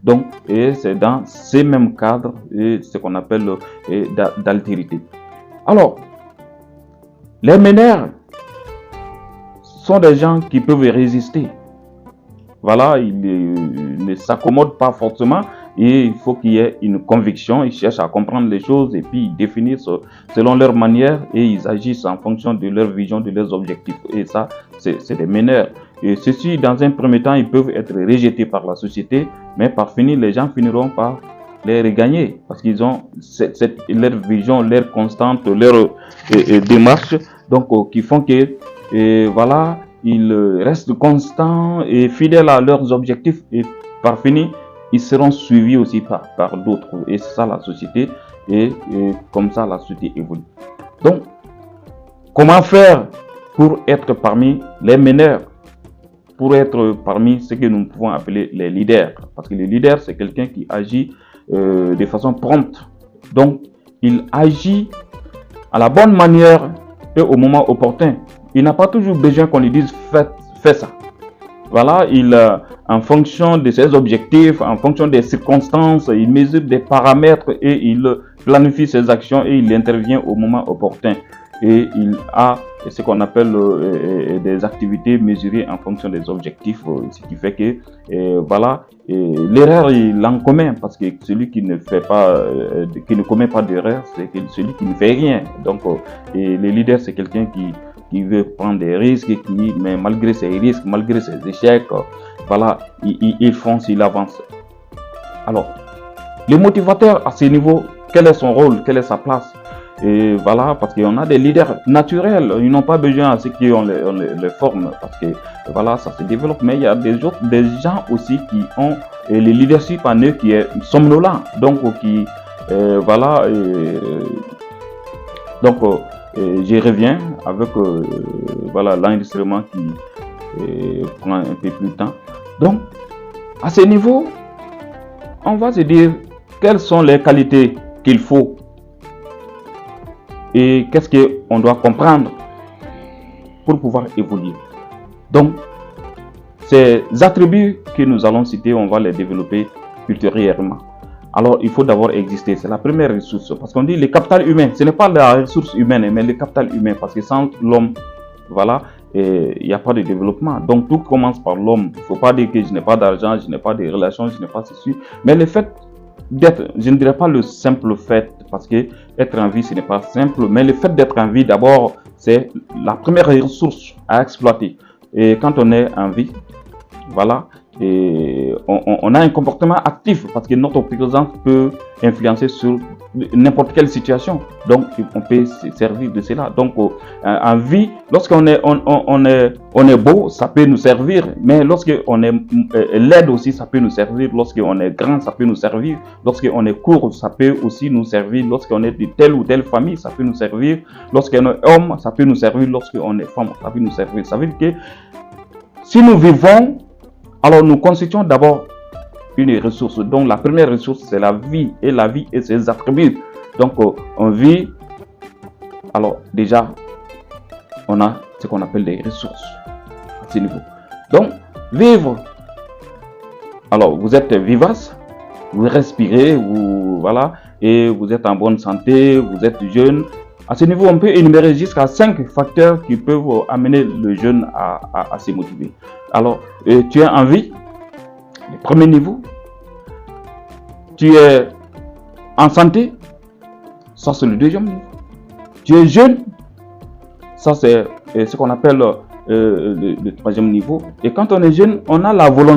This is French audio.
Donc, c'est dans ces mêmes cadres, et ce qu'on appelle d'altérité. Alors, les meneurs sont des gens qui peuvent résister. Voilà, ils ne s'accommodent pas forcément et il faut qu'il y ait une conviction. Ils cherchent à comprendre les choses et puis ils définissent selon leur manière et ils agissent en fonction de leur vision, de leurs objectifs. Et ça, c'est des meneurs. Et ceci, dans un premier temps, ils peuvent être rejetés par la société, mais par finir, les gens finiront par les regagner parce qu'ils ont leur vision, leur constante, leur démarche, donc qui font que voilà, ils restent constants et fidèles à leurs objectifs et par finir, ils seront suivis aussi par d'autres. Et c'est ça la société et comme ça la société évolue. Donc, comment faire pour être parmi les meneurs? Pour être parmi ce que nous pouvons appeler les leaders. Parce que le leader, c'est quelqu'un qui agit de façon prompte. Donc, il agit à la bonne manière et au moment opportun. Il n'a pas toujours besoin qu'on lui dise fais ça. Voilà, en fonction de ses objectifs, en fonction des circonstances, il mesure des paramètres et il planifie ses actions et il intervient au moment opportun. Et il a ce qu'on appelle des activités mesurées en fonction des objectifs, ce qui fait que voilà, l'erreur il en commet parce que celui qui ne fait pas, qui ne commet pas d'erreur, c'est celui qui ne fait rien. Donc, le leader c'est quelqu'un qui veut prendre des risques, mais malgré ses risques, malgré ses échecs, voilà, il fonce, il avance. Alors, le motivateur à ce niveau, quel est son rôle, quelle est sa place? Et voilà, parce qu'on a des leaders naturels, ils n'ont pas besoin à ceux qui on les forme, parce que voilà, ça se développe. Mais il y a des gens aussi qui ont le leadership en eux qui est somnolent, donc qui voilà, donc je reviens avec voilà l'enregistrement qui prend un peu plus de temps. Donc, à ce niveau, on va se dire quelles sont les qualités qu'il faut et qu'est-ce qu'on doit comprendre pour pouvoir évoluer. Donc, ces attributs que nous allons citer, on va les développer ultérieurement. Alors, il faut d'abord exister. C'est la première ressource. Parce qu'on dit le capital humain. Ce n'est pas la ressource humaine, mais le capital humain. Parce que sans l'homme, voilà, il n'y a pas de développement. Donc, tout commence par l'homme. Il ne faut pas dire que je n'ai pas d'argent, je n'ai pas de relations, je n'ai pas ceci. Mais le fait d'être, je ne dirais pas le simple fait, parce que être en vie, ce n'est pas simple. Mais le fait d'être en vie, d'abord, c'est la première ressource à exploiter. Et quand on est en vie, voilà, et on a un comportement actif parce que notre présence peut influencer sur n'importe quelle situation. Donc, on peut se servir de cela. Donc, en vie, lorsqu'on est beau, ça peut nous servir. Mais lorsqu'on est laid aussi, ça peut nous servir. Lorsqu'on est grand, ça peut nous servir. Lorsqu'on est court, ça peut aussi nous servir. Lorsqu'on est de telle ou telle famille, ça peut nous servir. Lorsqu'on est homme, ça peut nous servir. Lorsqu'on est femme, ça peut nous servir. Ça veut dire que si nous vivons, alors nous constituons d'abord une ressource. Donc la première ressource, c'est la vie. Et la vie et ses attributs. Donc on vit. Alors déjà, on a ce qu'on appelle des ressources à ce niveau. Donc vivre. Alors vous êtes vivace, vous respirez, vous voilà, et vous êtes en bonne santé, vous êtes jeune. À ce niveau, on peut énumérer jusqu'à 5 facteurs qui peuvent amener le jeune à se motiver. Alors, tu es en vie, le premier niveau. Tu es en santé, ça c'est le deuxième niveau. Tu es jeune, ça c'est ce qu'on appelle le troisième niveau. Et quand on est jeune, on a la volonté.